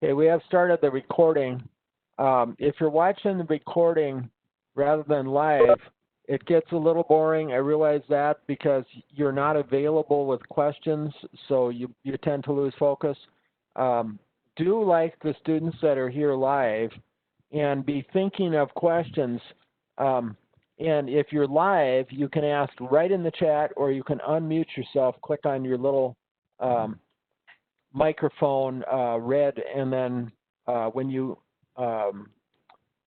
Okay, we have started the recording. If you're watching the recording rather than live, it gets a little boring. I realize that because you're not available with questions, so you tend to lose focus. Do like the students that are here live and be thinking of questions. And if you're live, you can ask right in the chat, or you can unmute yourself, click on your little microphone red, and then when you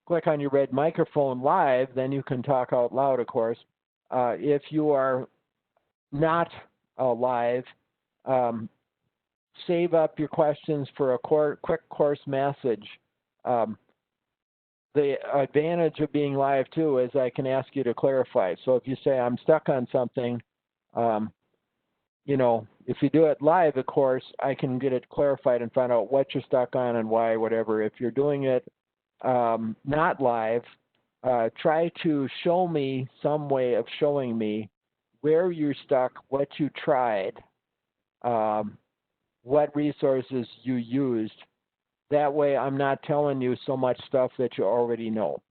click on your red microphone live, then you can talk out loud, of course. If you are not live, save up your questions for a quick course message. The advantage of being live too is I can ask you to clarify. So if you say I'm stuck on something, you know, if you do it live, of course, I can get it clarified and find out what you're stuck on and why, whatever. If you're doing it not live, try to show me some way of showing me where you're stuck, what you tried, what resources you used. That way I'm not telling you so much stuff that you already know.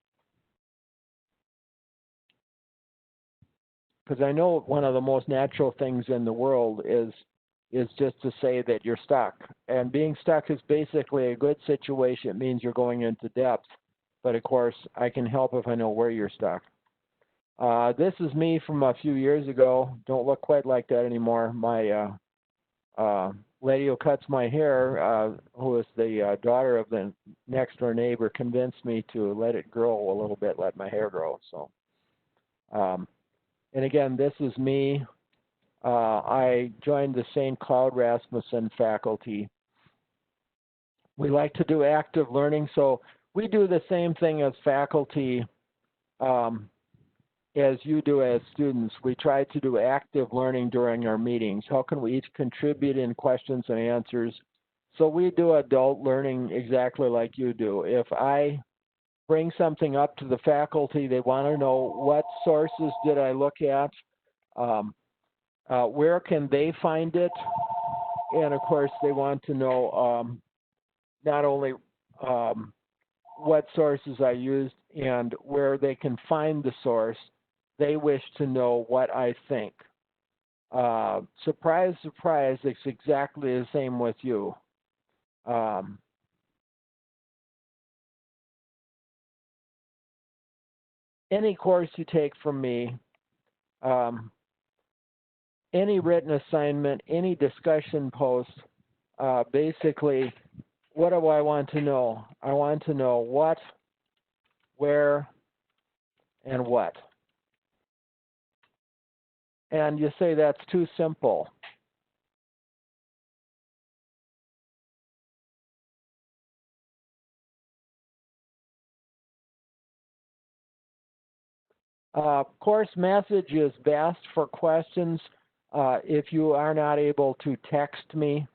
Because I know one of the most natural things in the world is just to say that you're stuck. And being stuck is basically a good situation. It means you're going into depth. But of course, I can help if I know where you're stuck. This is me from a few years ago. Don't look quite like that anymore. My lady who cuts my hair, who is the daughter of the next door neighbor, convinced me to let it grow a little bit, let my hair grow. So, and again, this is me. I joined the St. Cloud Rasmussen faculty. We like to do active learning, so we do the same thing as faculty as you do as students. We try to do active learning during our meetings. How can we each contribute in questions and answers? So we do adult learning exactly like you do. If I bring something up to the faculty, they want to know what sources did I look at, where can they find it, and of course they want to know not only what sources I used and where they can find the source, they wish to know what I think. Surprise, surprise, it's exactly the same with you. Any course you take from me, any written assignment, any discussion post, basically, what do I want to know? I want to know what, where, and what. And you say that's too simple. Course message is best for questions if you are not able to text me.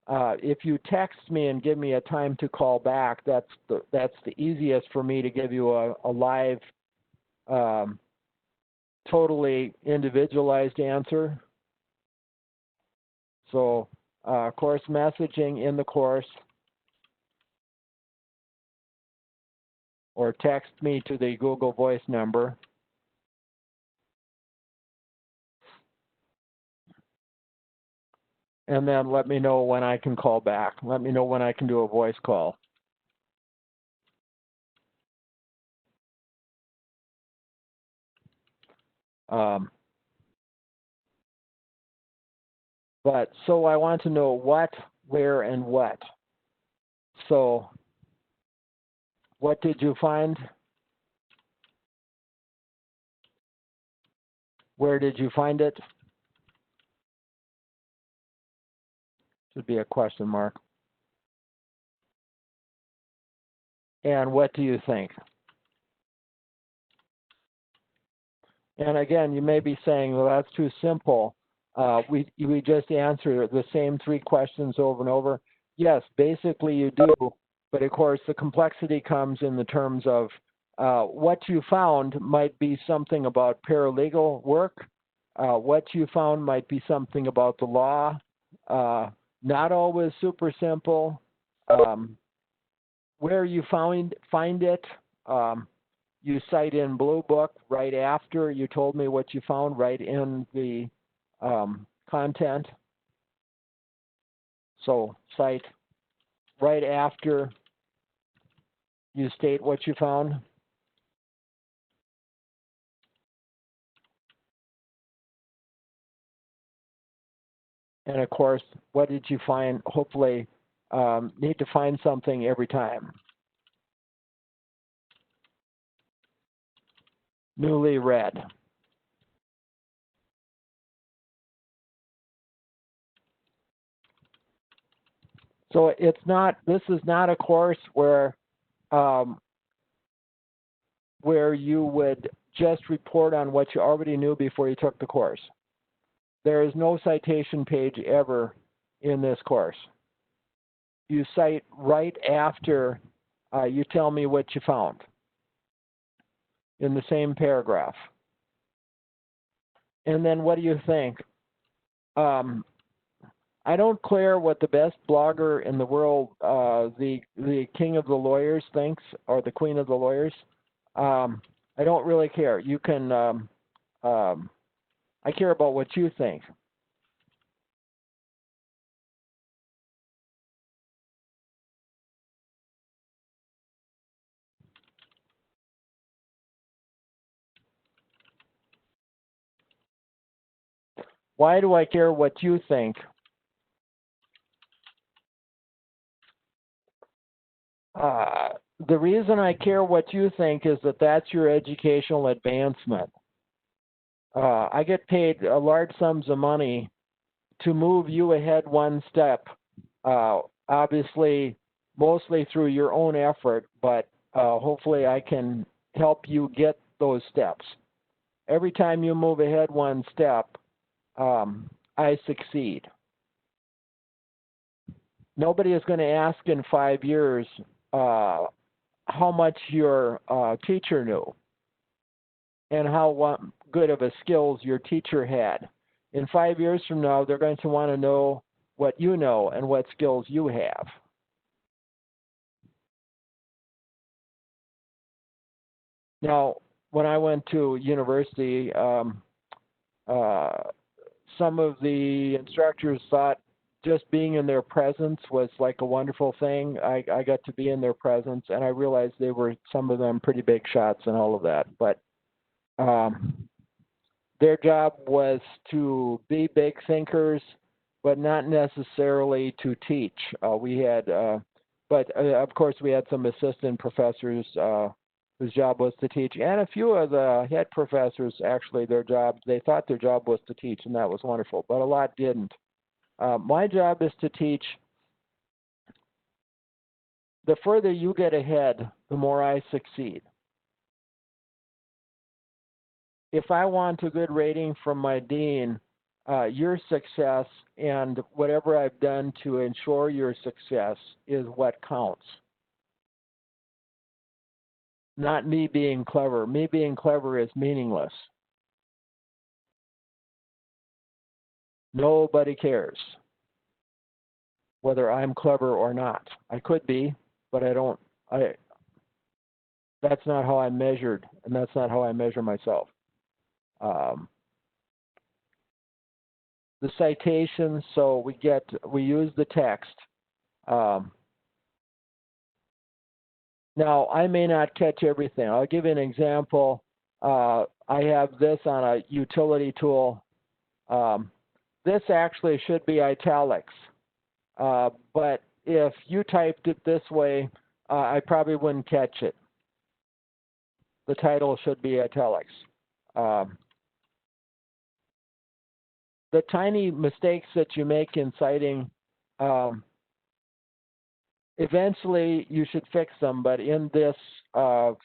If you text me and give me a time to call back, that's the easiest for me to give you a live, totally individualized answer. So course messaging in the course, or text me to the Google Voice number. And then let me know when I can call back. Let me know when I can do a voice call. But so I want to know what, where, and what. So what did you find? Where did you find it? Should be a question mark. And what do you think? And again, you may be saying, well, that's too simple. We just answer the same three questions over and over. Yes, basically you do, but of course the complexity comes in the terms of what you found might be something about paralegal work. What you found might be something about the law. Not always super simple. where you find it. You cite in Blue Book right after you told me what you found, right in the content. So cite right after you state what you found. And of course, what did you find? Hopefully, need to find something every time. Newly read. So this is not a course where you would just report on what you already knew before you took the course. There is no citation page ever in this course. You cite right after you tell me what you found in the same paragraph. And then what do you think? I don't care what the best blogger in the world, the king of the lawyers thinks, or the queen of the lawyers. I don't really care. You can, I care about what you think. Why do I care what you think? The reason I care what you think is that that's your educational advancement. I get paid large sums of money to move you ahead one step, obviously mostly through your own effort, but hopefully I can help you get those steps. Every time you move ahead one step, I succeed. Nobody is going to ask in 5 years how much your teacher knew and how good of a skills your teacher had. In 5 years from now, they're going to want to know what you know and what skills you have. Now, when I went to university, some of the instructors thought just being in their presence was like a wonderful thing. I got to be in their presence, and I realized they were, some of them, pretty big shots and all of that. But their job was to be big thinkers, but not necessarily to teach. We had, of course, we had some assistant professors whose job was to teach, and a few of the head professors, actually, they thought their job was to teach, and that was wonderful, but a lot didn't. My job is to teach. The further you get ahead, the more I succeed. If I want a good rating from my dean, your success and whatever I've done to ensure your success is what counts. Not me being clever. Me being clever is meaningless. Nobody cares whether I'm clever or not. I could be, but I don't. That's not how I'm measured, and that's not how I measure myself. The citations, so we use the text. Now, I may not catch everything. I'll give you an example. I have this on a utility tool. This actually should be italics. But if you typed it this way, I probably wouldn't catch it. The title should be italics. The tiny mistakes that you make in citing, eventually you should fix them, but in this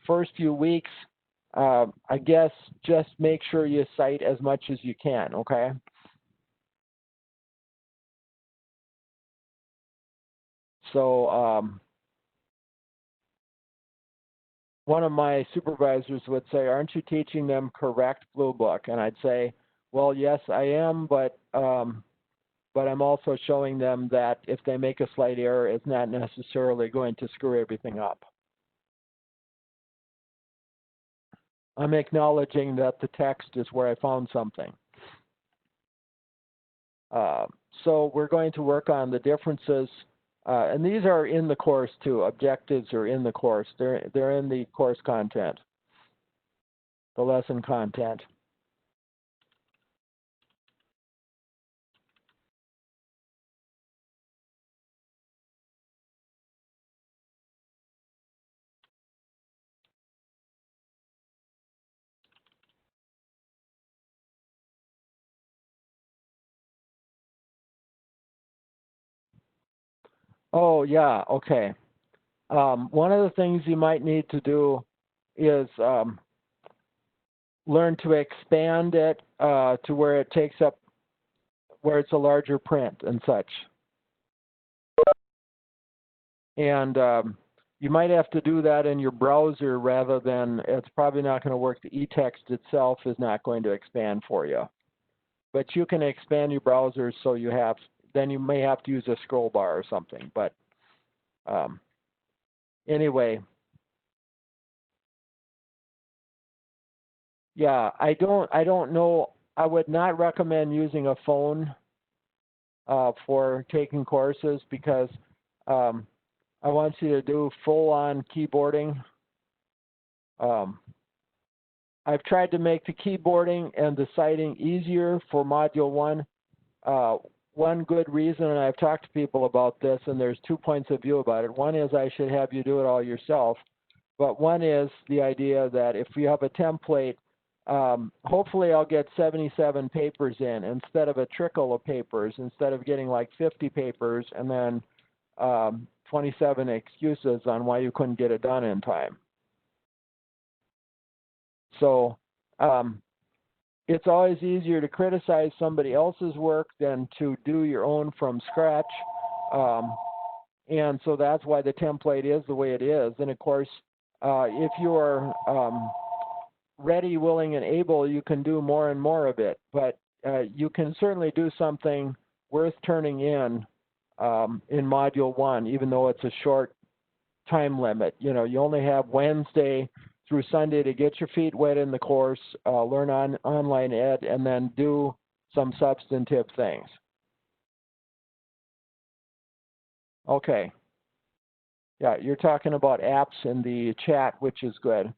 first few weeks, I guess just make sure you cite as much as you can, okay? So one of my supervisors would say, aren't you teaching them correct Blue Book? And I'd say, well, yes, I am, but but I'm also showing them that if they make a slight error, it's not necessarily going to screw everything up. I'm acknowledging that the text is where I found something. So we're going to work on the differences, and these are in the course too. Objectives are in the course. They're in the course content, the lesson content. Oh yeah, okay. One of the things you might need to do is learn to expand it to where it takes up, where it's a larger print and such. And you might have to do that in your browser rather than, it's probably not going to work. The e-text itself is not going to expand for you. But you can expand your browser so you have, then you may have to use a scroll bar or something. But anyway, yeah, I don't know. I would not recommend using a phone for taking courses because I want you to do full-on keyboarding. I've tried to make the keyboarding and the citing easier for Module 1. One good reason, and I've talked to people about this, and there's 2 points of view about it. One is I should have you do it all yourself, but one is the idea that if you have a template, hopefully I'll get 77 papers in instead of a trickle of papers, instead of getting like 50 papers and then 27 excuses on why you couldn't get it done in time. So it's always easier to criticize somebody else's work than to do your own from scratch. And so that's why the template is the way it is. And of course, if you're ready, willing, and able, you can do more and more of it. But you can certainly do something worth turning in Module 1, even though it's a short time limit. You know, you only have Wednesday through Sunday to get your feet wet in the course, learn on online ed, and then do some substantive things. Okay. Yeah, you're talking about apps in the chat, which is good.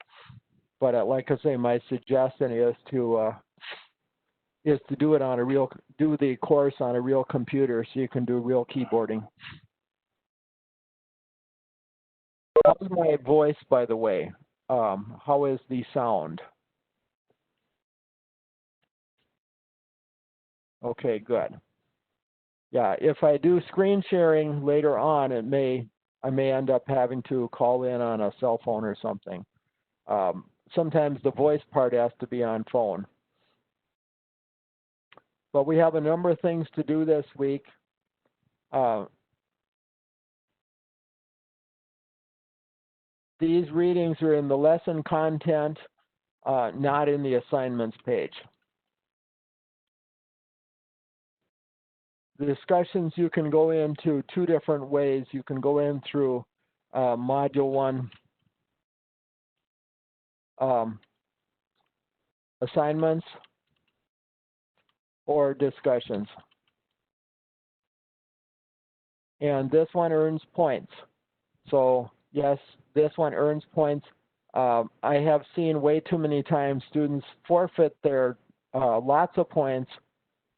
But like I say, my suggestion is to do it on a real, do the course on a real computer so you can do real keyboarding. How's my voice, by the way? How is the sound? Okay, good. Yeah, if I do screen sharing later on, I may end up having to call in on a cell phone or something. Sometimes the voice part has to be on phone. But we have a number of things to do this week. These readings are in the lesson content, not in the assignments page. The discussions you can go into 2 different ways. You can go in through Module 1 assignments or discussions. And this one earns points. So yes, this one earns points. I have seen way too many times students forfeit their lots of points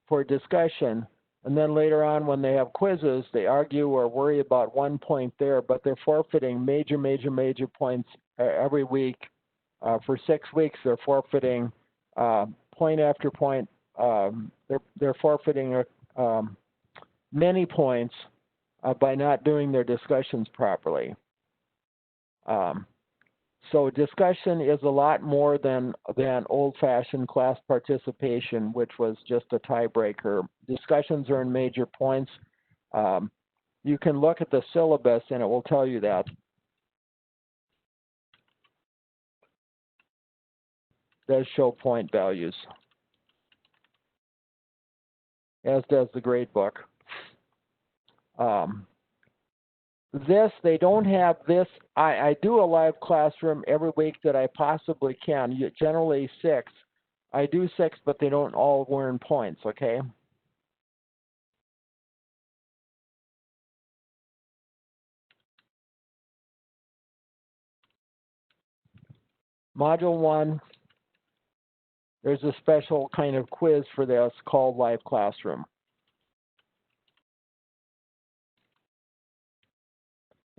for discussion, and then later on when they have quizzes, they argue or worry about 1 point there, but they're forfeiting major points every week. For 6 weeks, they're forfeiting point after point. They're forfeiting many points by not doing their discussions properly. So discussion is a lot more than old-fashioned class participation, which was just a tiebreaker. Discussions earn major points. You can look at the syllabus and it will tell you that. It does show point values. as does the grade book. They don't have this. I do a live classroom every week that I possibly can, generally 6. I do 6, but they don't all earn points, okay? Module 1, there's a special kind of quiz for this called Live Classroom.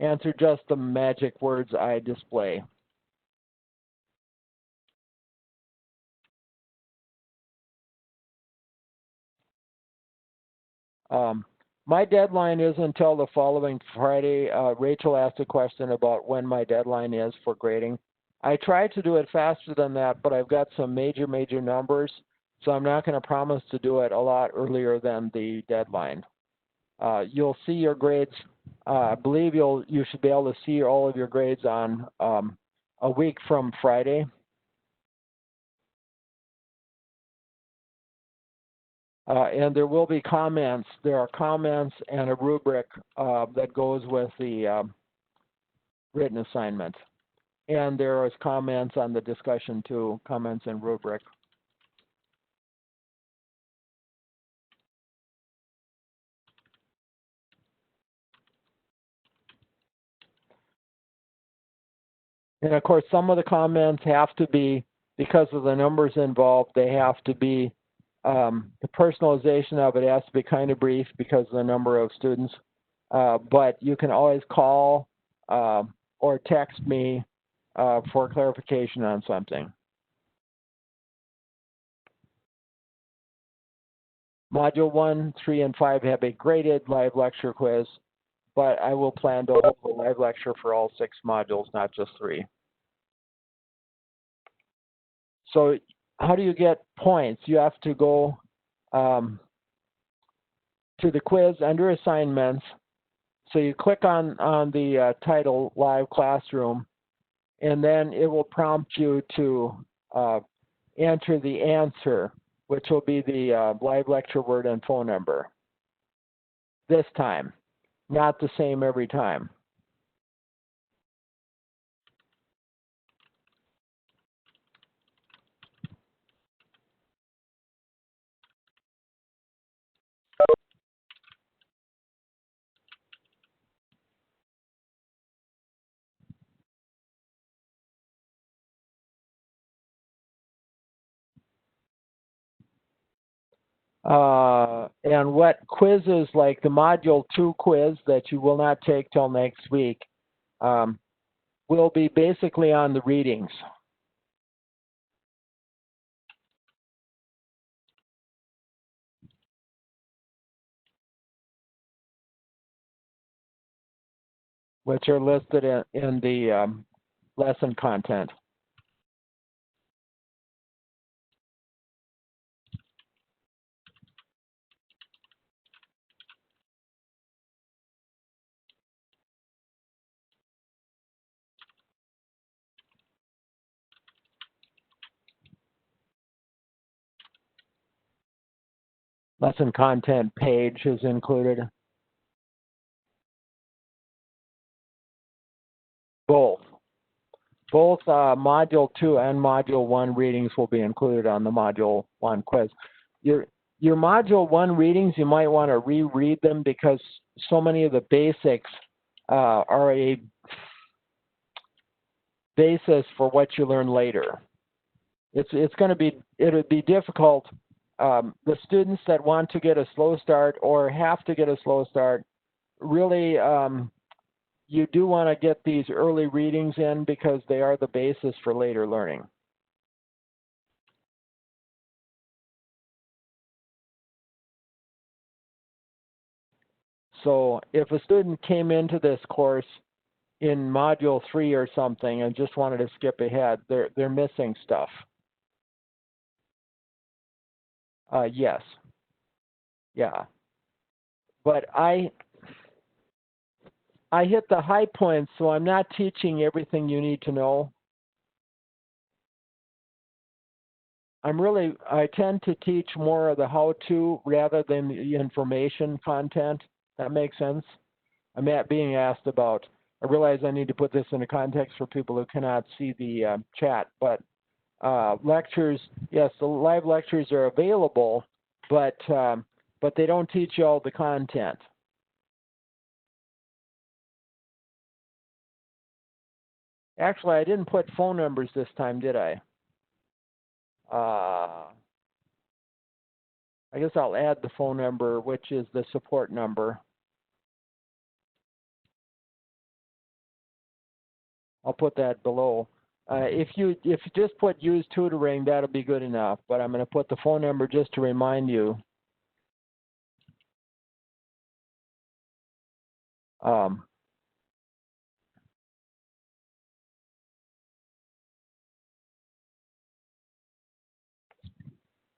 Answer just the magic words I display. My deadline is until the following Friday. Rachel asked a question about when my deadline is for grading. I tried to do it faster than that, but I've got some major numbers, so I'm not going to promise to do it a lot earlier than the deadline. You'll see your grades. I believe you should be able to see all of your grades on a week from Friday. And there will be comments. There are comments and a rubric that goes with the written assignment. And there is comments on the discussion too, comments and rubric. And of course, some of the comments have to be, because of the numbers involved, they have to be, the personalization of it has to be kind of brief because of the number of students. But you can always call or text me for clarification on something. Module 1, 3, and 5 have a graded live lecture quiz, but I will plan to hold a live lecture for all 6 modules, not just 3. So how do you get points? You have to go to the quiz under assignments. So you click on the title Live Classroom, and then it will prompt you to enter the answer, which will be the live lecture word and phone number. This time, not the same every time. And what quizzes, like the Module 2 quiz that you will not take till next week, will be basically on the readings. Which are listed in the lesson content. Lesson content page is included. Both Module 2 and Module 1 readings will be included on the Module 1 quiz. Your Module 1 readings, you might want to reread them because so many of the basics are a basis for what you learn later. It'll be difficult. The students that want to get a slow start or have to get a slow start, really, you do want to get these early readings in because they are the basis for later learning. So if a student came into this course in Module 3 or something and just wanted to skip ahead, they're missing stuff. Yes. Yeah. But I hit the high points, so I'm not teaching everything you need to know. I tend to teach more of the how-to rather than the information content. That makes sense. I'm being asked about, I realize I need to put this into context for people who cannot see the chat, but lectures, yes, the live lectures are available, but they don't teach you all the content. Actually, I didn't put phone numbers this time, did I? I guess I'll add the phone number, which is the support number. I'll put that below. If you just put use tutoring, that'll be good enough. But I'm going to put the phone number just to remind you.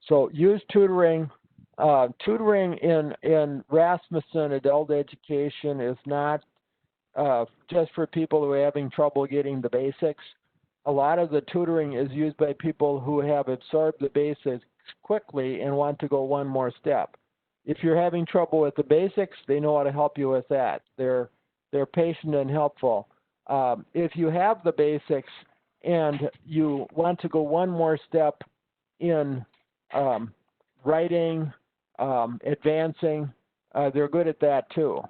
So use tutoring. Tutoring in Rasmussen adult education is not just for people who are having trouble getting the basics. A lot of the tutoring is used by people who have absorbed the basics quickly and want to go one more step. If you're having trouble with the basics, they know how to help you with that. They're patient and helpful. If you have the basics and you want to go one more step in writing, advancing, they're good at that too.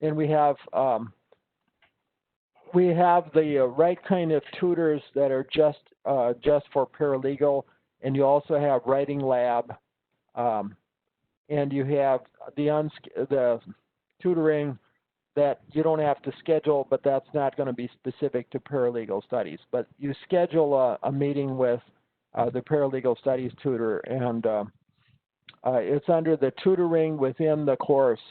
And we have the right kind of tutors that are just for paralegal, and you also have writing lab, and you have the tutoring that you don't have to schedule, but that's not going to be specific to paralegal studies. But you schedule a meeting with the paralegal studies tutor, and it's under the tutoring within the course.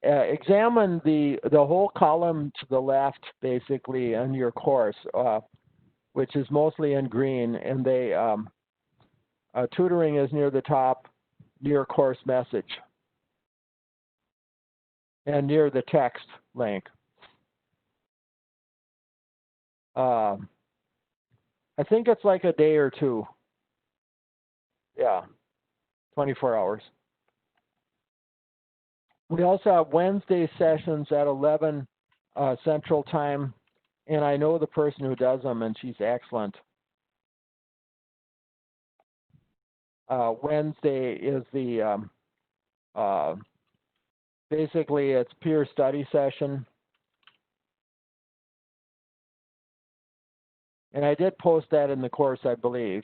Examine the whole column to the left, basically, in your course, which is mostly in green, and tutoring is near the top, near course message, and near the text link. I think it's like a day or two. Yeah, 24 hours. We also have Wednesday sessions at 11 Central Time, and I know the person who does them, and she's excellent. Wednesday is the basically it's peer study session, and I did post that in the course, I believe.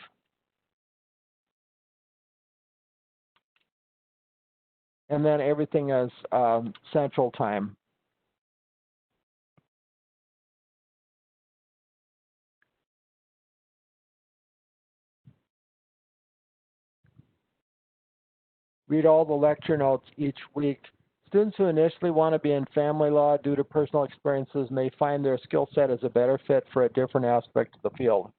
And then everything is Central Time. Read all the lecture notes each week. Students who initially want to be in family law due to personal experiences may find their skill set is a better fit for a different aspect of the field.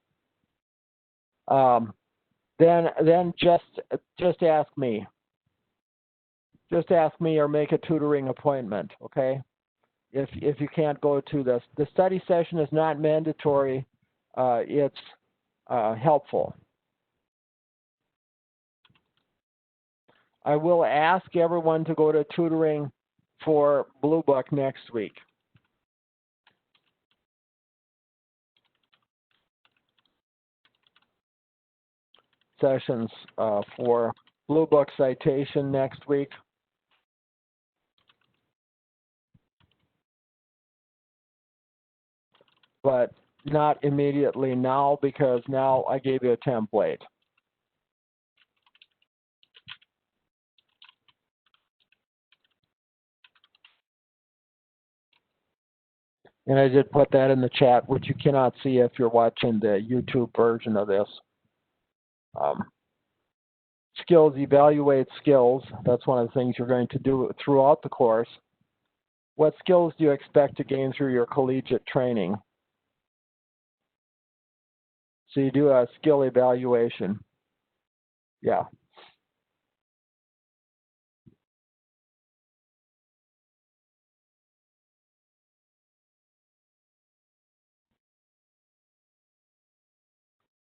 Then just ask me. Just ask me or make a tutoring appointment, okay? If you can't go to this. The study session is not mandatory. It's helpful. I will ask everyone to go to tutoring for Blue Book next week. Sessions for Blue Book citation next week. But not immediately now, because now I gave you a template. And I did put that in the chat, which you cannot see if you're watching the YouTube version of this. Skills, evaluate skills. That's one of the things you're going to do throughout the course. What skills do you expect to gain through your collegiate training? So you do a skill evaluation. Yeah.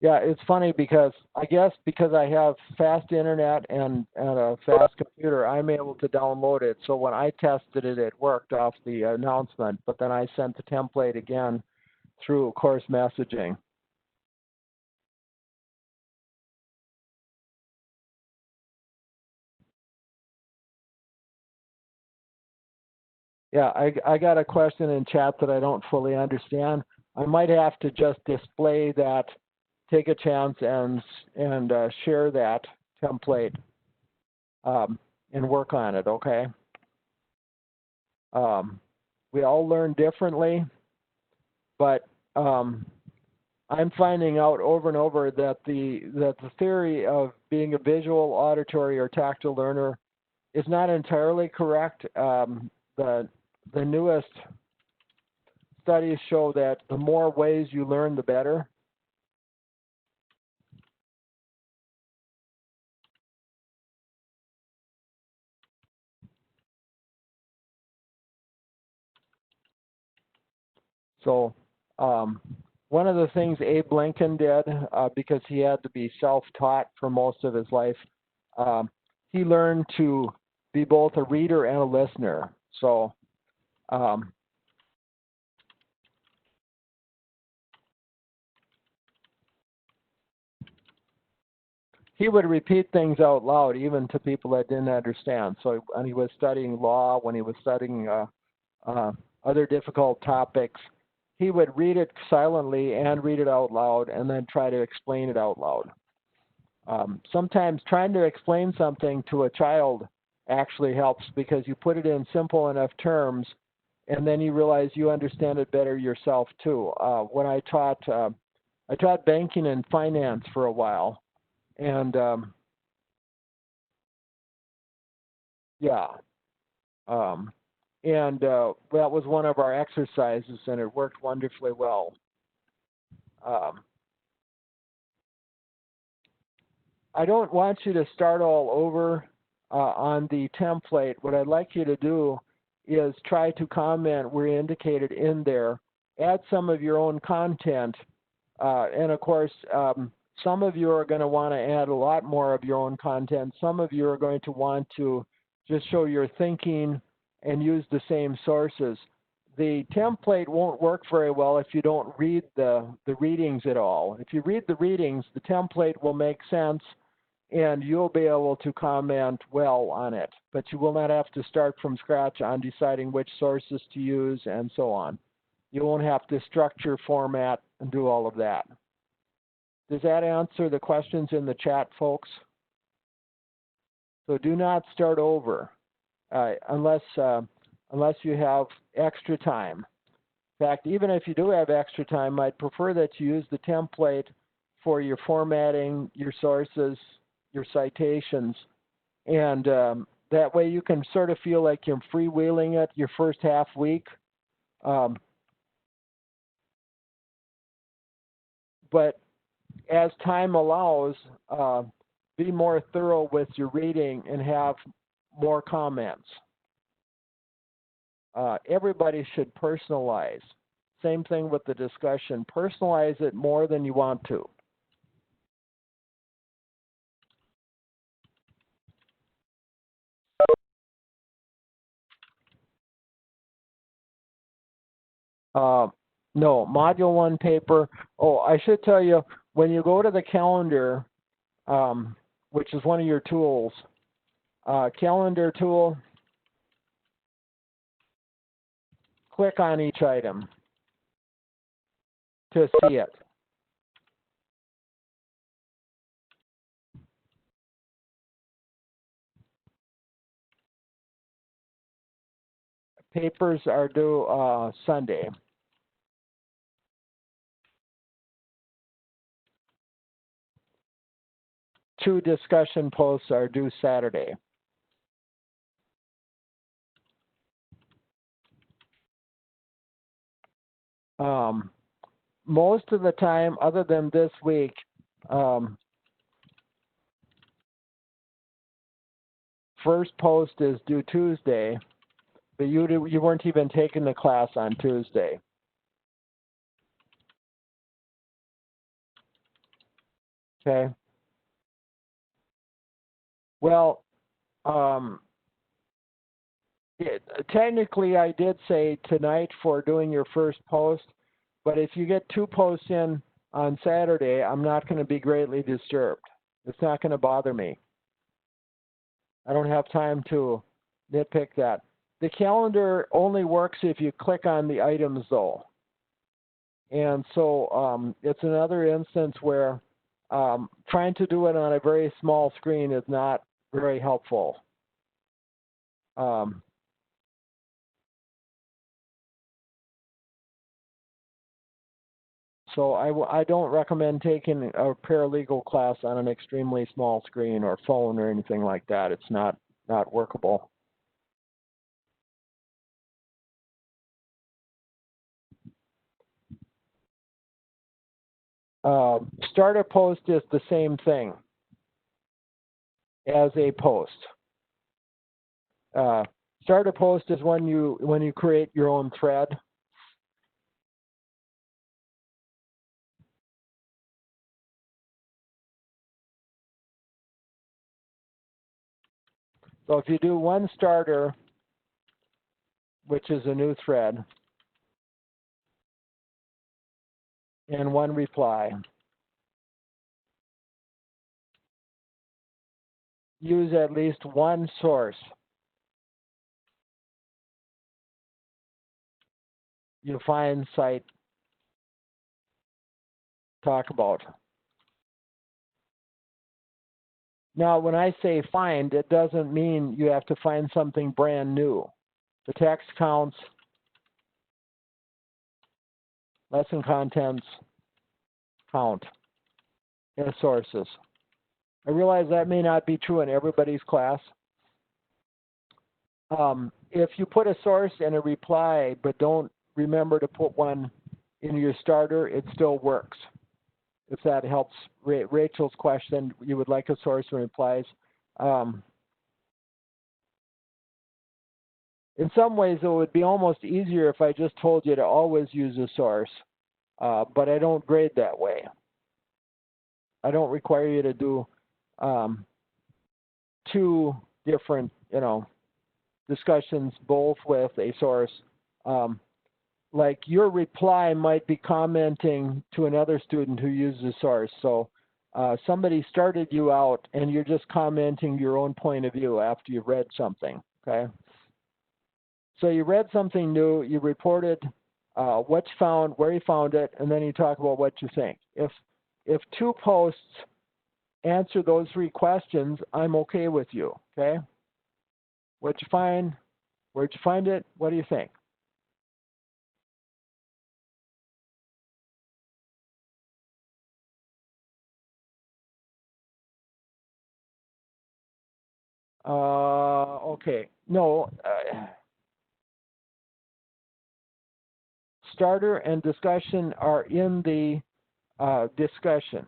Yeah, it's funny because I guess because I have fast internet and a fast computer, I'm able to download it. So when I tested it, it worked off the announcement, but then I sent the template again through course messaging. Yeah, I got a question in chat that I don't fully understand. I might have to just display that, take a chance and share that template and work on it, okay? We all learn differently, but I'm finding out over and over that the theory of being a visual, auditory, or tactile learner is not entirely correct. The newest studies show that the more ways you learn, the better. So one of the things Abe Lincoln did, because he had to be self-taught for most of his life, he learned to be both a reader and a listener. So he would repeat things out loud, even to people that didn't understand. So when he was studying law, when he was studying other difficult topics, he would read it silently and read it out loud and then try to explain it out loud. Sometimes trying to explain something to a child actually helps because you put it in simple enough terms and then you realize you understand it better yourself too. When I taught banking and finance for a while, and yeah, that was one of our exercises and it worked wonderfully well. I don't want you to start all over on the template. What I'd like you to do is try to comment where indicated in there, add some of your own content, and of course, some of you are going to want to add a lot more of your own content. Some of you are going to want to just show your thinking and use the same sources. The template won't work very well if you don't read the readings at all. If you read the readings, the template will make sense and you'll be able to comment well on it. But you will not have to start from scratch on deciding which sources to use and so on. You won't have to structure, format, and do all of that. Does that answer the questions in the chat, folks? So do not start over unless you have extra time. In fact, even if you do have extra time, I'd prefer that you use the template for your formatting, your sources, your citations, and that way you can sort of feel like you're freewheeling it your first half week. But as time allows, be more thorough with your reading and have more comments. Everybody should personalize. Same thing with the discussion. Personalize it more than you want to. No, Module 1 paper. Oh, I should tell you, when you go to the calendar, which is one of your tools, calendar tool, click on each item to see it. Papers are due Sunday. Two discussion posts are due Saturday. Most of the time, other than this week, first post is due Tuesday, but you weren't even taking the class on Tuesday. Okay. Well, technically I did say tonight for doing your first post, but if you get 2 posts in on Saturday, I'm not going to be greatly disturbed. It's not going to bother me. I don't have time to nitpick that. The calendar only works if you click on the items though. And so it's another instance where trying to do it on a very small screen is not very helpful. So I don't recommend taking a paralegal class on an extremely small screen or phone or anything like that. It's not workable. Start a post is the same thing as a post. Start a post is when you create your own thread. So if you do one starter, which is a new thread, and one reply, use at least one source. You find, cite, talk about. Now, when I say find, it doesn't mean you have to find something brand new. The text counts, lesson contents count as sources. I realize that may not be true in everybody's class. If you put a source and a reply, but don't remember to put one in your starter, it still works. If that helps Rachel's question, you would like a source and replies. In some ways, it would be almost easier if I just told you to always use a source, but I don't grade that way. I don't require you to do 2 different, discussions, both with a source. Like your reply might be commenting to another student who uses a source. So somebody started you out and you're just commenting your own point of view after you've read something, okay? So you read something new, you reported what you found, where you found it, and then you talk about what you think. If 2 posts answer those 3 questions, I'm okay with you, okay? What'd you find? Where'd you find it? What do you think? Okay, no. Starter and discussion are in the discussion.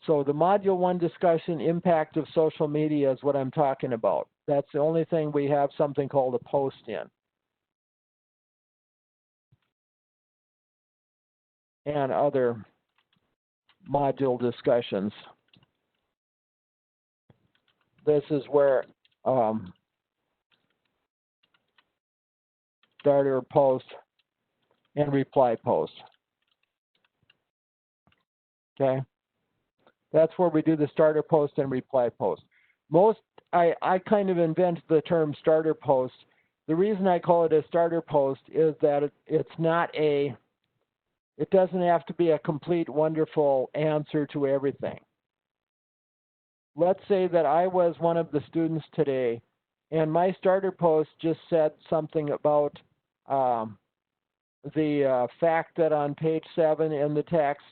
So the module 1 discussion, impact of social media, is what I'm talking about. That's the only thing we have something called a post in. And other module discussions. This is where starter post and reply post. Okay? That's where we do the starter post and reply post. I kind of invented the term starter post. The reason I call it a starter post is that it doesn't have to be a complete, wonderful answer to everything. Let's say that I was one of the students today, and my starter post just said something about the fact that on page 7 in the text,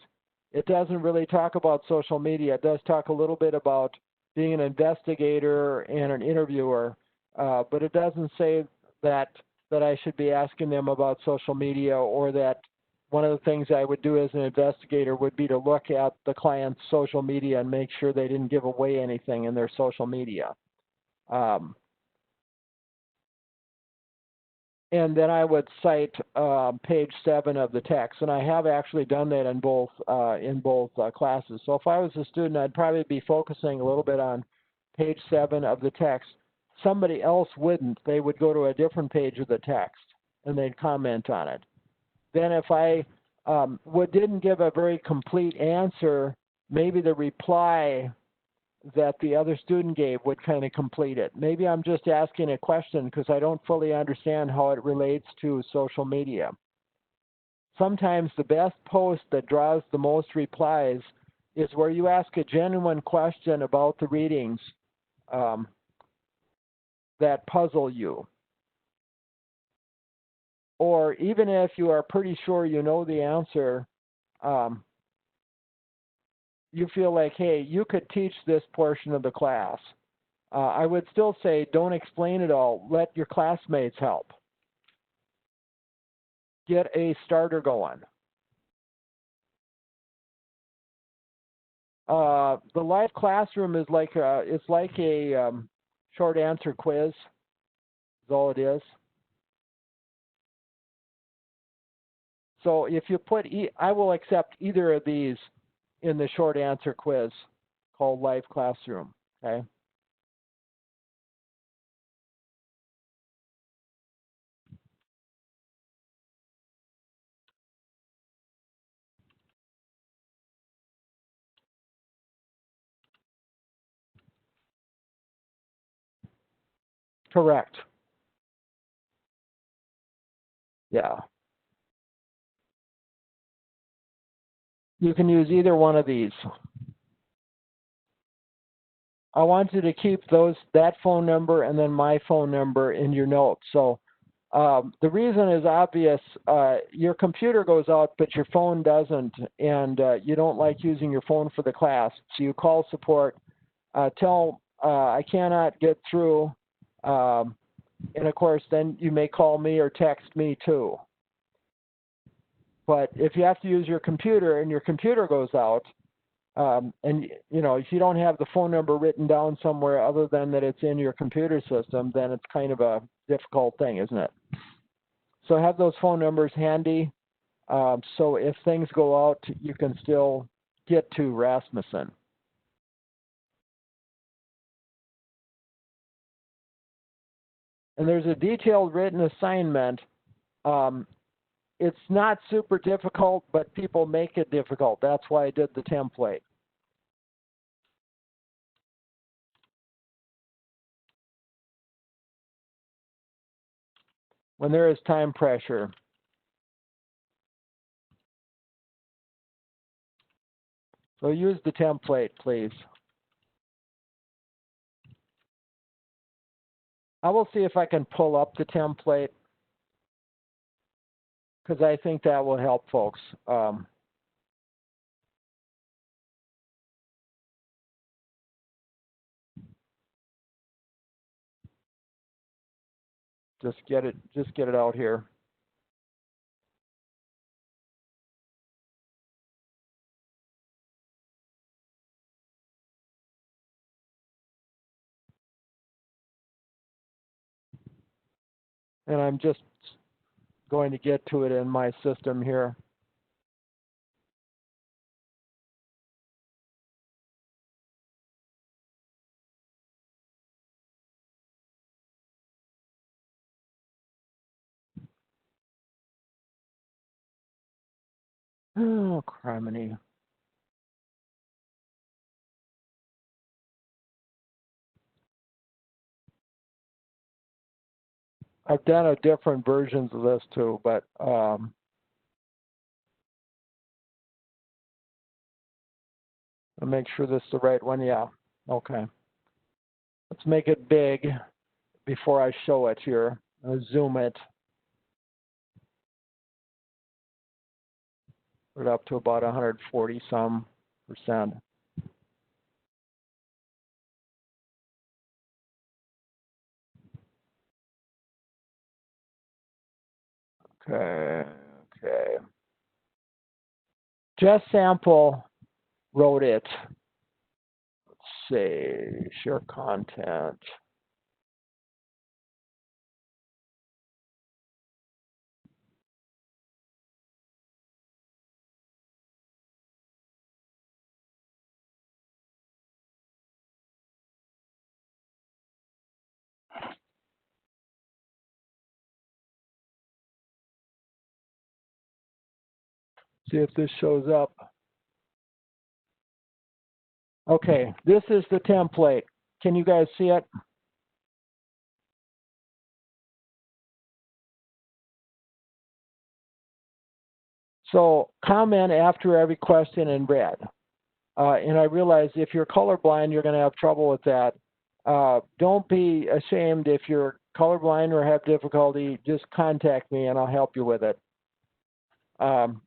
it doesn't really talk about social media. It does talk a little bit about being an investigator and an interviewer, but it doesn't say that I should be asking them about social media, or that one of the things I would do as an investigator would be to look at the client's social media and make sure they didn't give away anything in their social media. and then I would cite page 7 of the text, and I have actually done that in both classes. So if I was a student, I'd probably be focusing a little bit on page 7 of the text. Somebody else wouldn't. They would go to a different page of the text, and they'd comment on it. Then if I didn't give a very complete answer, maybe the reply that the other student gave would kind of complete it. Maybe I'm just asking a question because I don't fully understand how it relates to social media. Sometimes the best post that draws the most replies is where you ask a genuine question about the readings that puzzle you. Or even if you are pretty sure you know the answer, you feel like, hey, you could teach this portion of the class. I would still say don't explain it all. Let your classmates help. Get a starter going. The live classroom is like it's like a short answer quiz. Is all it is. So if you put, I will accept either of these in the short answer quiz called live classroom. Okay. Correct. Yeah. You can use either one of these. I want you to keep that phone number and then my phone number in your notes. So the reason is obvious. Your computer goes out, but your phone doesn't, and you don't like using your phone for the class. So you call support, tell I cannot get through, and of course then you may call me or text me too. But if you have to use your computer and your computer goes out, and if you don't have the phone number written down somewhere other than that it's in your computer system, then it's kind of a difficult thing, isn't it? So have those phone numbers handy, so if things go out, you can still get to Rasmussen. And there's a detailed written assignment. It's not super difficult, but people make it difficult. That's why I did the template. When there is time pressure. So use the template, please. I will see if I can pull up the template because I think that will help folks. Just get it out here. And I'm just going to get to it in my system here. Oh, criminy. I've done different versions of this too, but I'll make sure this is the right one. Yeah, okay. Let's make it big before I show it here. I'll zoom it. Put it up to about 140 some %. Okay. Just Sample wrote it. Let's see, share content. See if this shows up. Okay, this is the template. Can you guys see it? So comment after every question in red. And I realize if you're colorblind, you're going to have trouble with that. Don't be ashamed if you're colorblind or have difficulty. Just contact me and I'll help you with it.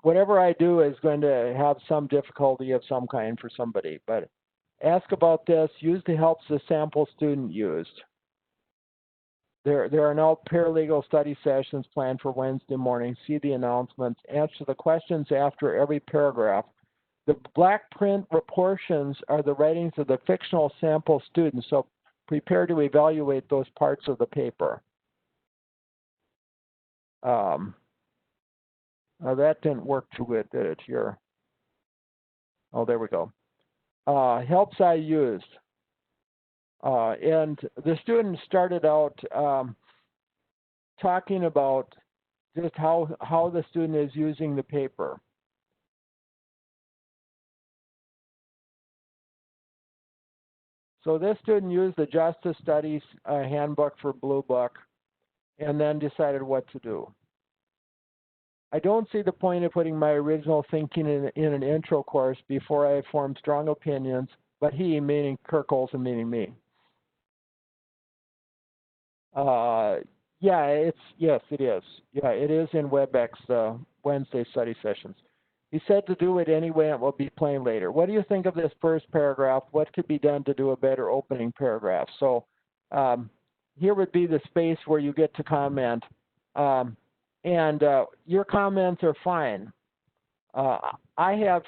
Whatever I do is going to have some difficulty of some kind for somebody. But ask about this. Use the helps the sample student used. There are no paralegal study sessions planned for Wednesday morning. See the announcements. Answer the questions after every paragraph. The black print portions are the writings of the fictional sample students, so prepare to evaluate those parts of the paper. Now that didn't work too good, did it here? Oh, there we go. Helps I used. And the student started out talking about just how the student is using the paper. So this student used the Justice Studies Handbook for Blue Book and then decided what to do. I don't see the point of putting my original thinking in an intro course before I form strong opinions, but he, meaning Kirk Olson, meaning me. Yes, it is. Yeah, it is in WebEx Wednesday study sessions. He said to do it anyway, and it will be plain later. What do you think of this first paragraph? What could be done to do a better opening paragraph? So here would be the space where you get to comment. And your comments are fine. I have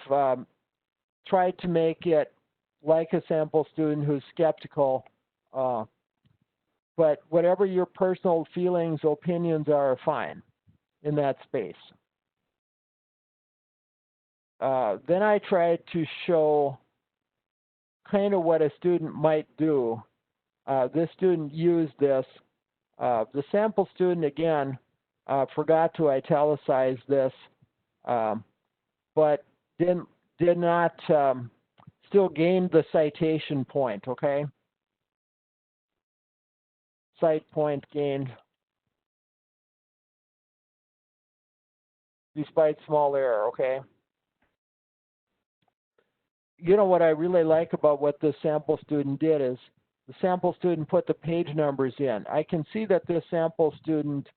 tried to make it like a sample student who's skeptical, but whatever your personal feelings, opinions are fine in that space. Then I tried to show kind of what a student might do. This student used this. The sample student, again, forgot to italicize this, but did not still gain the citation point, okay? Cite point gained despite small error, okay? You know what I really like about what this sample student did is the sample student put the page numbers in. I can see that this sample student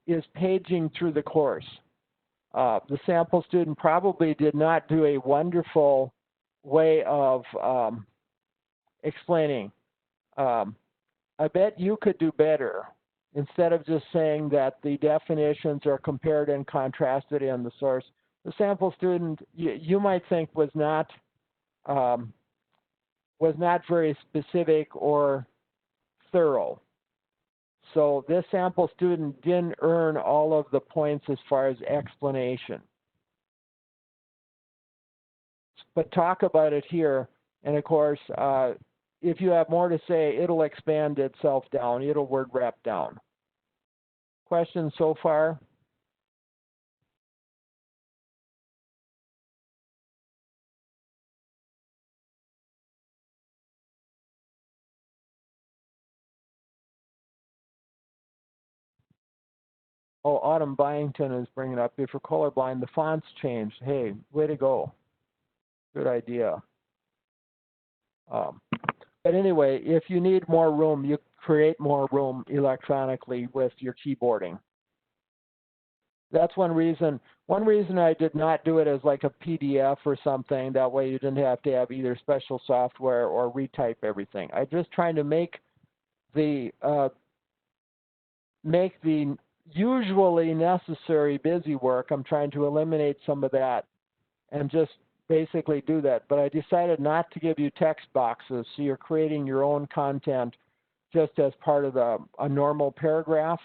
is paging through the course. The sample student probably did not do a wonderful way of explaining. I bet you could do better. Instead of just saying that the definitions are compared and contrasted in the source, the sample student you might think was not very specific or thorough. So this sample student didn't earn all of the points as far as explanation. But talk about it here, and of course, if you have more to say, it'll expand itself down. It'll word wrap down. Questions so far? Oh, Autumn Byington is bringing up, if you're colorblind, the font's changed. Hey, way to go. Good idea. But anyway, if you need more room, you create more room electronically with your keyboarding. That's one reason. One reason I did not do it as like a PDF or something. That way you didn't have to have either special software or retype everything. I'm just trying to make the usually necessary busy work. I'm trying to eliminate some of that and just basically do that. But I decided not to give you text boxes, so you're creating your own content just as part of a normal paragraph.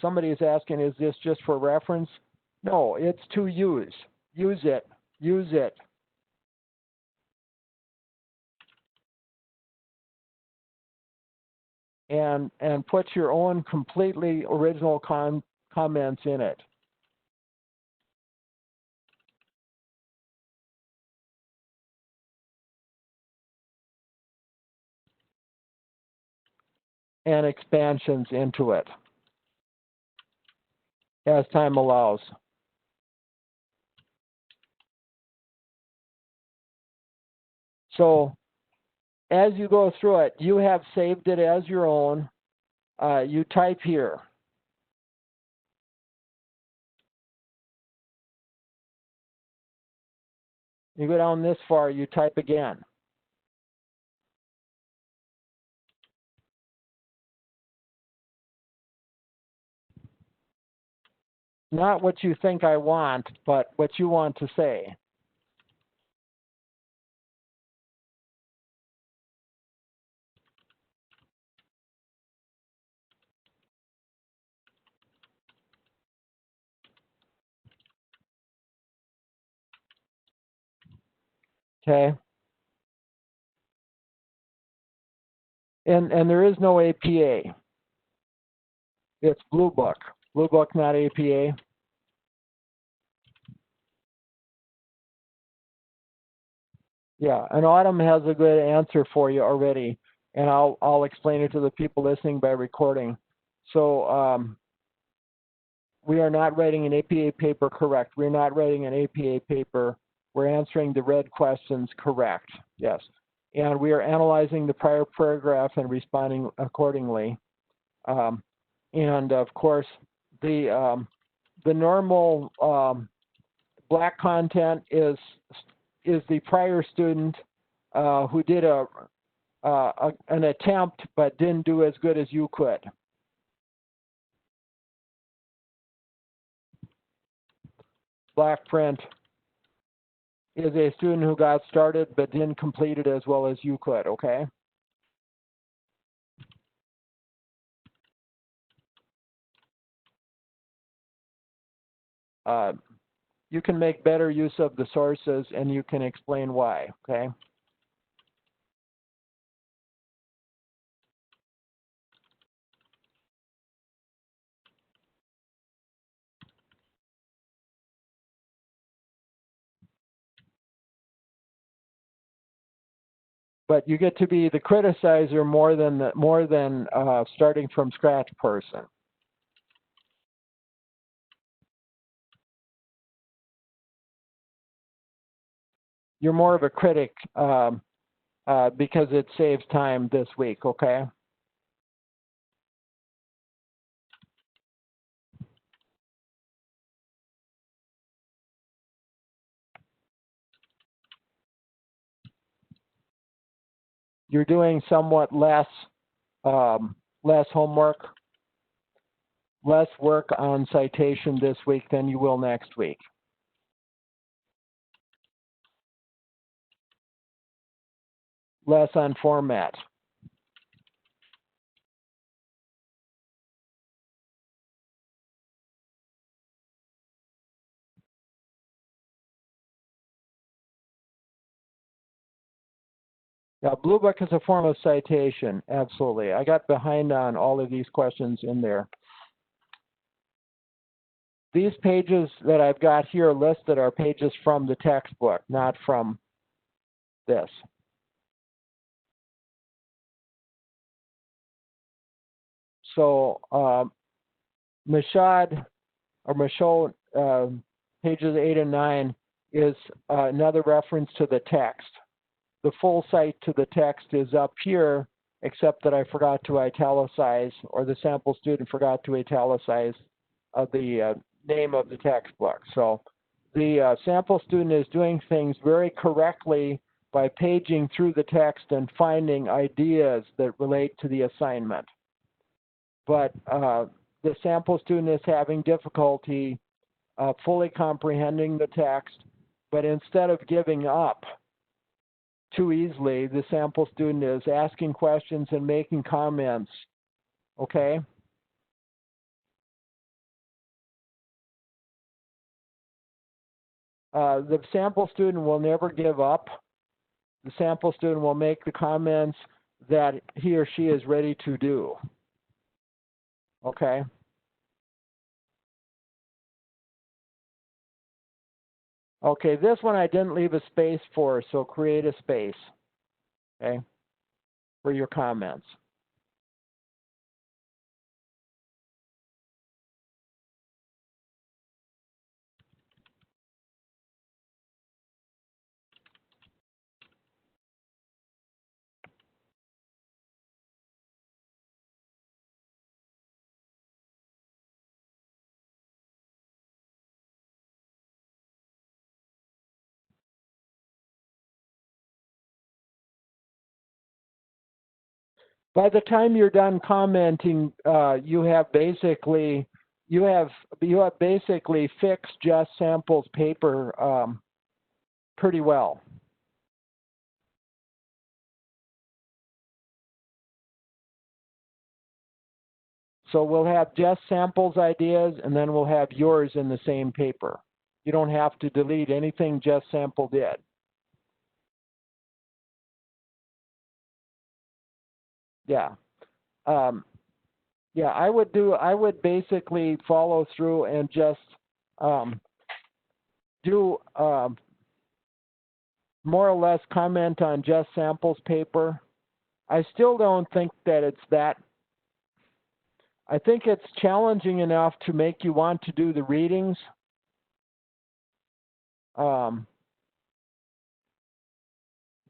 Somebody is asking, is this just for reference? No, it's to use. Use it. Use it. and put your own completely original comments in it. And expansions into it as time allows. So as you go through it, you have saved it as your own. You type here. You go down this far, you type again. Not what you think I want, but what you want to say. Okay. And there is no APA. It's Blue Book. Blue Book, not APA. Yeah, and Autumn has a good answer for you already, and I'll explain it to the people listening by recording. So we are not writing an APA paper correct. We're not writing an APA paper. We're answering the red questions correct. Yes, and we are analyzing the prior paragraph and responding accordingly. And of course, the normal black content is the prior student who did an attempt but didn't do as good as you could. Black print is a student who got started but didn't complete it as well as you could, okay? You can make better use of the sources and you can explain why, okay? But you get to be the criticizer more than starting from scratch person. You're more of a critic because it saves time this week, okay? You're doing somewhat less homework, less work on citation this week than you will next week. Less on format. Yeah, Blue Book is a form of citation, absolutely. I got behind on all of these questions in there. These pages that I've got here listed are pages from the textbook, not from this. So Michaud pages 8 and 9 is another reference to the text. The full site to the text is up here, except that I forgot to italicize, or the sample student forgot to italicize the name of the textbook. So the sample student is doing things very correctly by paging through the text and finding ideas that relate to the assignment. But the sample student is having difficulty fully comprehending the text, but instead of giving up too easily, the sample student is asking questions and making comments, okay? The sample student will never give up. The sample student will make the comments that he or she is ready to do. Okay? Okay, this one I didn't leave a space for, so create a space, okay, for your comments. By the time you're done commenting, you have basically fixed Just Samples paper pretty well. So we'll have Just Samples ideas, and then we'll have yours in the same paper. You don't have to delete anything Just Sample did. Yeah. Yeah, I would basically follow through and just do more or less comment on Just Samples paper. I still don't think that it's that. I think it's challenging enough to make you want to do the readings.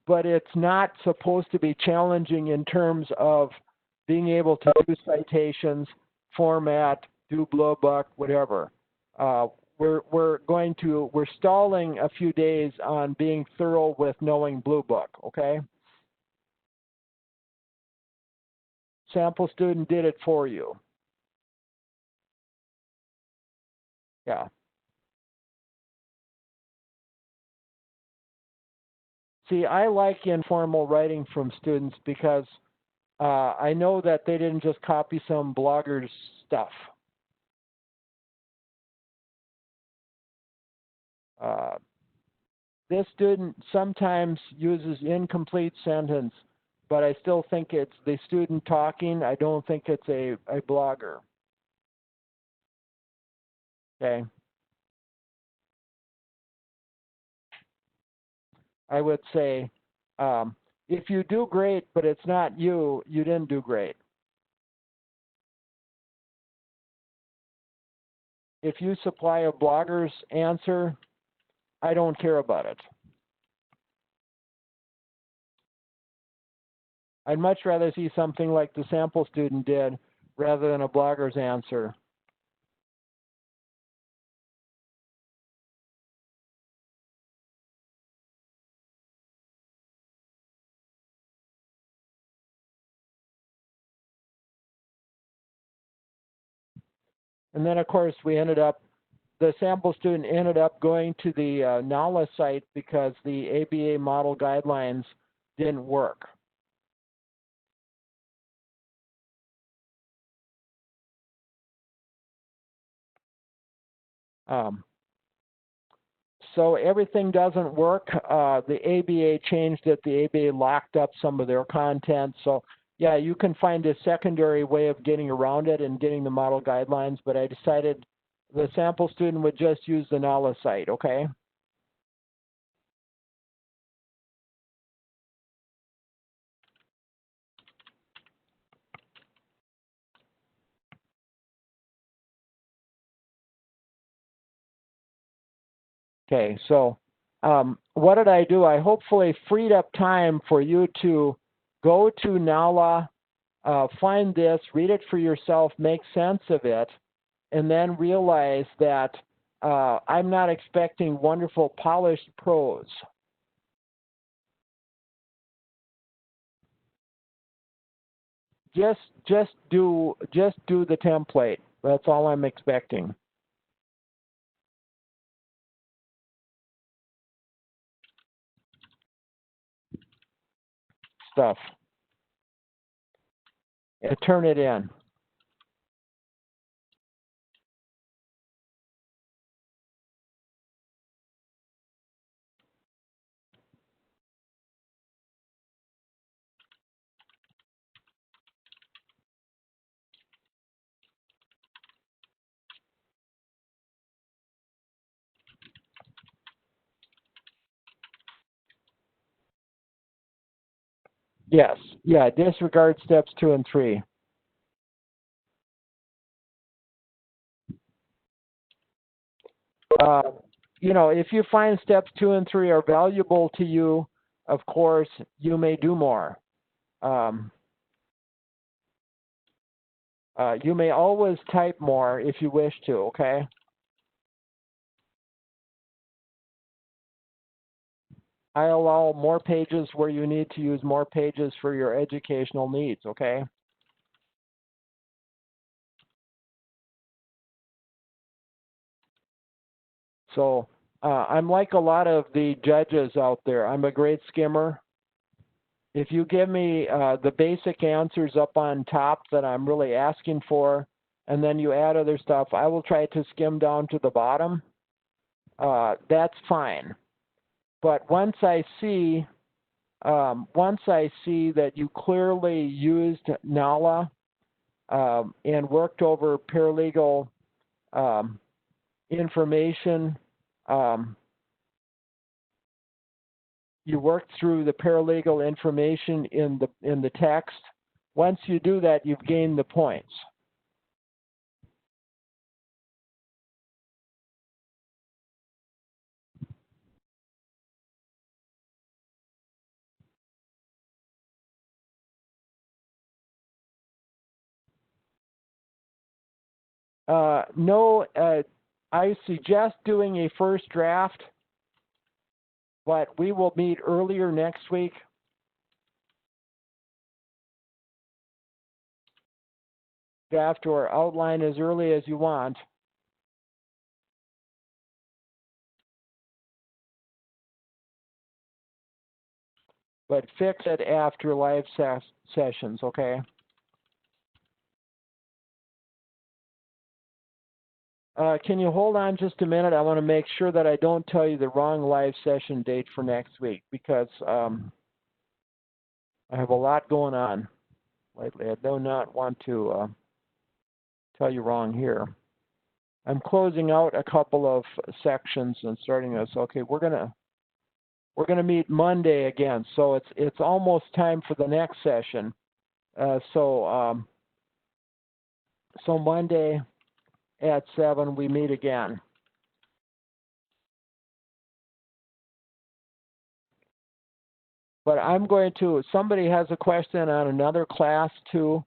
But it's not supposed to be challenging in terms of being able to do citations, format, do Blue Book, whatever. We're stalling a few days on being thorough with knowing Blue Book, okay? Sample student did it for you. Yeah. See, I like informal writing from students because I know that they didn't just copy some blogger's stuff. This student sometimes uses incomplete sentence, but I still think it's the student talking. I don't think it's a blogger. Okay. I would say, if you do great, but it's not you, you didn't do great. If you supply a blogger's answer, I don't care about it. I'd much rather see something like the sample student did rather than a blogger's answer. And then, of course, the sample student ended up going to the NALA site because the ABA model guidelines didn't work. So everything doesn't work. The ABA changed it. The ABA locked up some of their content. So yeah, you can find a secondary way of getting around it and getting the model guidelines, but I decided the sample student would just use the NALA site, okay? Okay, so what did I do? I hopefully freed up time for you to go to NALA, find this, read it for yourself, make sense of it, and then realize that I'm not expecting wonderful polished prose. Just do the template. That's all I'm expecting. Stuff. And turn it in. Yes, yeah, disregard steps 2 and 3. Uh, you know, if you find steps 2 and 3 are valuable to you, of course, you may do more. Um, you may always type more if you wish to, okay? I allow more pages where you need to use more pages for your educational needs, okay? So I'm like a lot of the judges out there. I'm a great skimmer. If you give me the basic answers up on top that I'm really asking for, and then you add other stuff, I will try to skim down to the bottom. That's fine. But once I see that you clearly used NALA and worked over paralegal um, information, you worked through the paralegal information in the text. Once you do that, you've gained the points. No, I suggest doing a first draft, but we will meet earlier next week. Draft or outline as early as you want. But fix it after live sessions, okay? Can you hold on just a minute? I want to make sure that I don't tell you the wrong live session date for next week because I have a lot going on lately. I do not want to tell you wrong here. I'm closing out a couple of sections and starting this. Okay, we're gonna meet Monday again, so it's almost time for the next session. So Monday at 7 we meet again. But I'm going to, somebody has a question on another class too.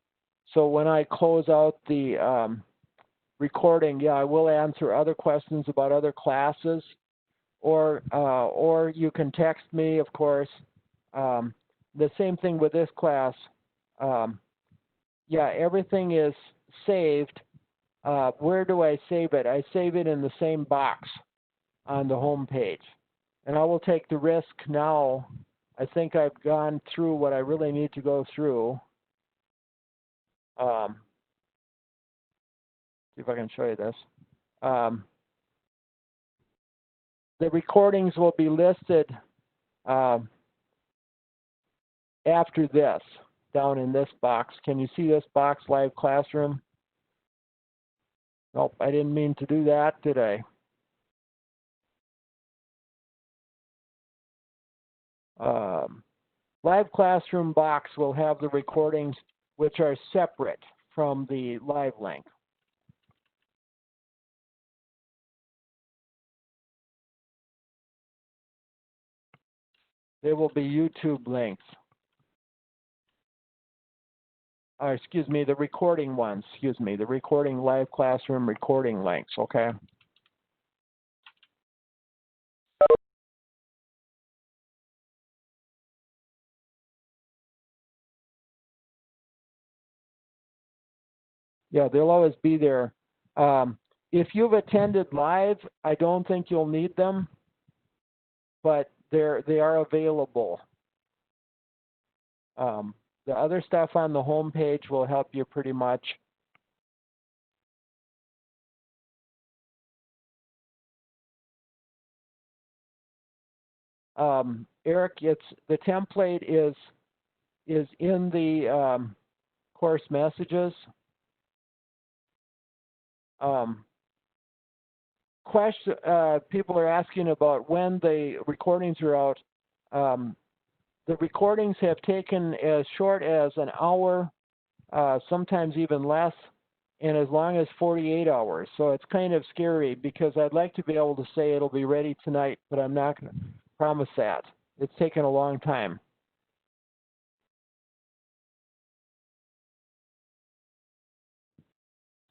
So when I close out the recording, yeah, I will answer other questions about other classes. Or you can text me, of course. The same thing with this class. Yeah, everything is saved. Where do I save it? I save it in the same box on the home page. And I will take the risk now. I think I've gone through what I really need to go through. See if I can show you this. The recordings will be listed after this, down in this box. Can you see this box, Live Classroom? Nope, I didn't mean to do that, did I? Live Classroom box will have the recordings which are separate from the live link. They will be YouTube links. Excuse me, the recording ones, the recording Live Classroom recording links, okay? Yeah, they'll always be there. If you've attended live, I don't think you'll need them, but they are available. The other stuff on the home page will help you pretty much. Eric, the template is in the course messages. People are asking about when the recordings are out. the recordings have taken as short as an hour, sometimes even less, and as long as 48 hours. So it's kind of scary because I'd like to be able to say it'll be ready tonight, but I'm not going to promise that. It's taken a long time.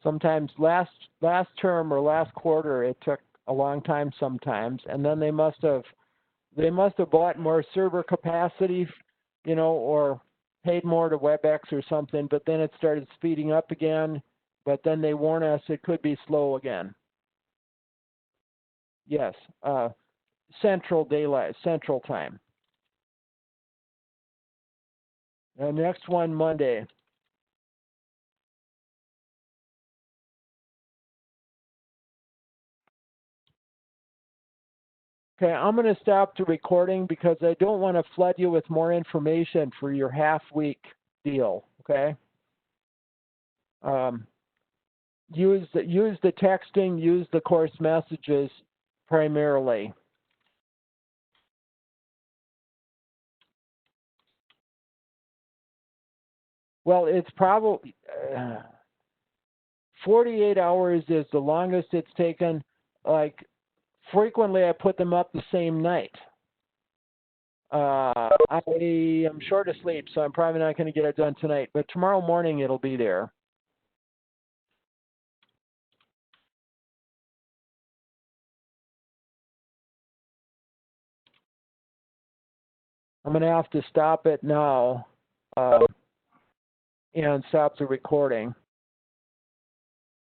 Sometimes last term or last quarter, it took a long time sometimes, and then they must have bought more server capacity, you know, or paid more to WebEx or something, but then it started speeding up again, but then they warn us it could be slow again. Yes, Central Time. Next one, Monday. Okay, I'm going to stop the recording because I don't want to flood you with more information for your half-week deal, okay? Use the texting, use the course messages primarily. Well, it's probably 48 hours is the longest it's taken. Like, frequently I put them up the same night. I am short of sleep, so I'm probably not going to get it done tonight, but tomorrow morning it'll be there. I'm going to have to stop it now and stop the recording.